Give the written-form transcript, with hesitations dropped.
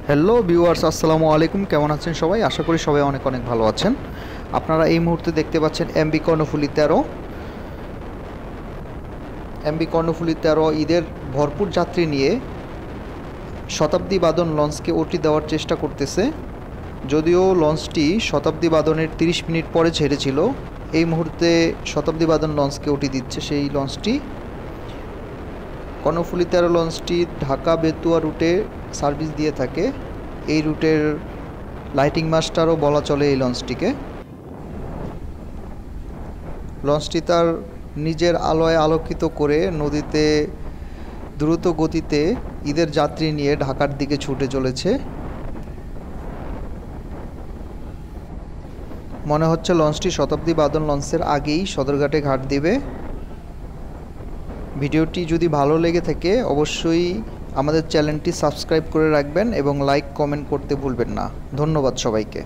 Hello viewers, আসসালামু আলাইকুম। কেমন আছেন সবাই? আশা করি সবাই অনেক অনেক ভালো আছেন। আপনারা এই মুহূর্তে দেখতে পাচ্ছেন এমবি কর্ণফুলী 13। এমবি কর্ণফুলী 13 ঈদের ভরপুর যাত্রী নিয়ে শতাব্দী বাদন লঞ্চকে ওটি দেওয়ার চেষ্টা করতেছে। যদিও লঞ্চটি শতাব্দী বাদনের 30 মিনিট পরে ছেড়েছিল, এই মুহূর্তে শতাব্দী বাদন লঞ্চকে ওটি দিচ্ছে। সেই লঞ্চটি কর্ণফুলী 13 লঞ্চটি ঢাকা বেতুয়া রুটে সার্ভিস দিয়ে থাকে। এই রুটের লাইটিং মাস্টারও বলা চলে এই লঞ্চটিকে। লঞ্চটি তার নিজের আলোয় আলোকিত করে নদীতে দ্রুত গতিতে ঈদের যাত্রী নিয়ে ঢাকার দিকে ছুটে চলেছে। মনে হচ্ছে লঞ্চটি শতাব্দী বাদন লঞ্চের আগেই সদরঘাটে ঘাট দিবে। ভিডিওটি যদি ভালো লেগে থাকে অবশ্যই আমাদের চ্যানেলটি সাবস্ক্রাইব করে রাখবেন এবং লাইক কমেন্ট করতে ভুলবেন না। ধন্যবাদ সবাইকে।